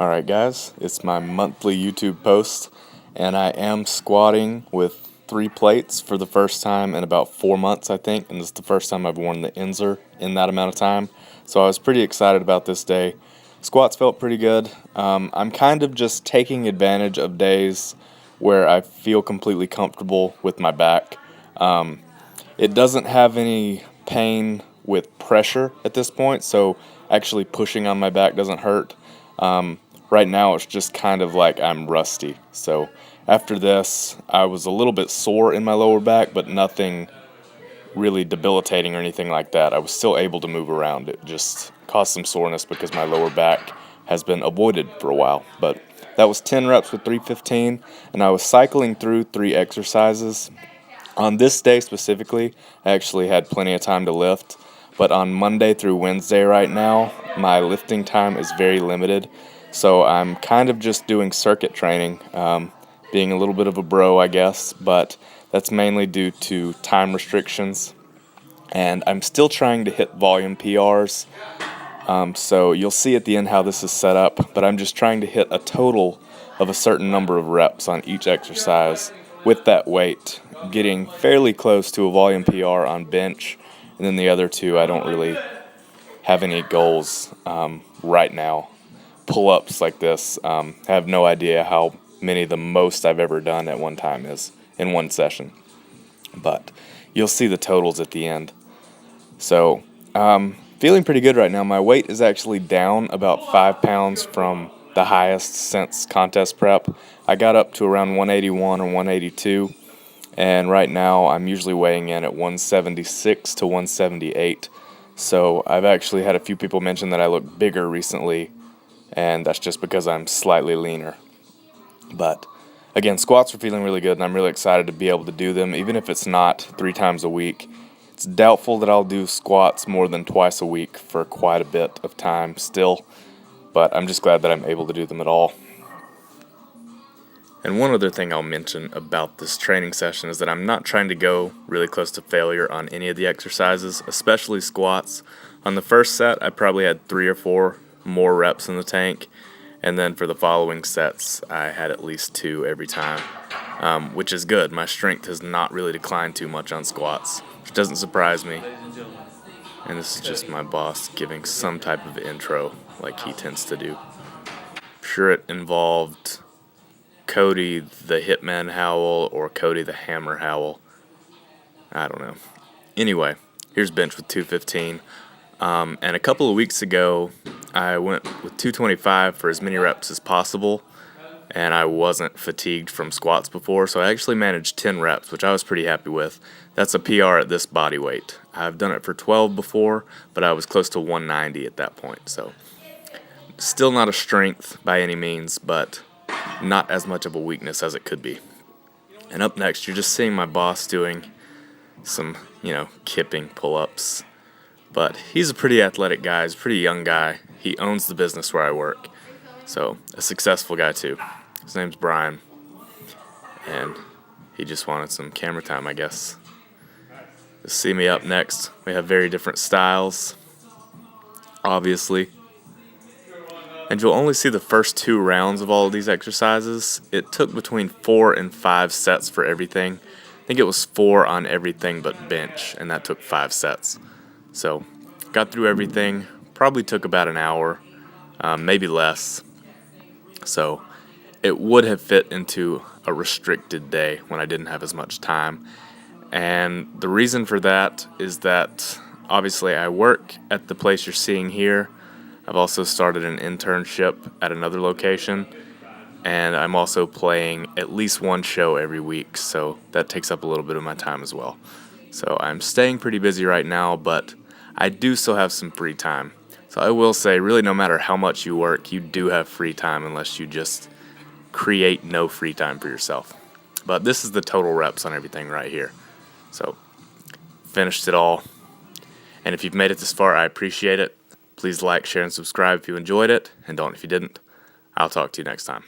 Alright guys, it's my monthly YouTube post, and I am squatting with 3 plates for the first time in about 4 months, I think, and this is the first time I've worn the Inzer in that amount of time, so I was pretty excited about this day. Squats felt pretty good. I'm kind of just taking advantage of days where I feel completely comfortable with my back. It doesn't have any pain with pressure at this point, so actually pushing on my back doesn't hurt. Right now it's just kind of like I'm rusty. So after this, I was a little bit sore in my lower back, but nothing really debilitating or anything like that. I was still able to move around. It just caused some soreness because my lower back has been avoided for a while. But that was 10 reps with 315, and I was cycling through 3 exercises. On this day specifically, I actually had plenty of time to lift, but on Monday through Wednesday right now, my lifting time is very limited, so I'm kind of just doing circuit training, being a little bit of a bro, I guess, but that's mainly due to time restrictions, and I'm still trying to hit volume PRs, so you'll see at the end how this is set up, but I'm just trying to hit a total of a certain number of reps on each exercise with that weight, getting fairly close to a volume PR on bench, and then the other two I don't really have any goals right now. Pull-ups like this, I have no idea how many the most I've ever done at one time is in one session, but you'll see the totals at the end. So feeling pretty good right now. My weight is actually down about 5 pounds from the highest since contest prep. I got up to around 181 or 182, and right now I'm usually weighing in at 176 to 178. So I've actually had a few people mention that I look bigger recently, and that's just because I'm slightly leaner. But again, squats are feeling really good, and I'm really excited to be able to do them, even if it's not 3 times a week. It's doubtful that I'll do squats more than twice a week for quite a bit of time still, but I'm just glad that I'm able to do them at all. And one other thing I'll mention about this training session is that I'm not trying to go really close to failure on any of the exercises, especially squats. On the first set, I probably had 3 or 4 more reps in the tank, and then for the following sets, I had at least 2 every time, which is good. My strength has not really declined too much on squats, which doesn't surprise me. And this is just my boss giving some type of intro like he tends to do. I'm sure it involved Cody the Hitman Howell or Cody the Hammer Howell. I don't know. Anyway, here's bench with 215. And a couple of weeks ago, I went with 225 for as many reps as possible, and I wasn't fatigued from squats before, so I actually managed 10 reps, which I was pretty happy with. That's a PR at this body weight. I've done it for 12 before, but I was close to 190 at that point, so still not a strength by any means, but not as much of a weakness as it could be. And up next, you're just seeing my boss doing some, kipping pull-ups. But he's a pretty athletic guy. He's a pretty young guy. He owns the business where I work. So, a successful guy too. His name's Brian. And he just wanted some camera time, I guess. To see me up next, we have very different styles, obviously. And you'll only see the first 2 rounds of all of these exercises. It took between 4 and 5 sets for everything. I think it was 4 on everything but bench, and that took 5 sets. So, got through everything, probably took about an hour, maybe less. So, it would have fit into a restricted day when I didn't have as much time. And the reason for that is that, obviously, I work at the place you're seeing here. I've also started an internship at another location, and I'm also playing at least one show every week, so that takes up a little bit of my time as well. So, I'm staying pretty busy right now, but I do still have some free time. So I will say, really, no matter how much you work, you do have free time unless you just create no free time for yourself. But this is the total reps on everything right here. So, finished it all. And if you've made it this far, I appreciate it. Please like, share, and subscribe if you enjoyed it. And don't if you didn't. I'll talk to you next time.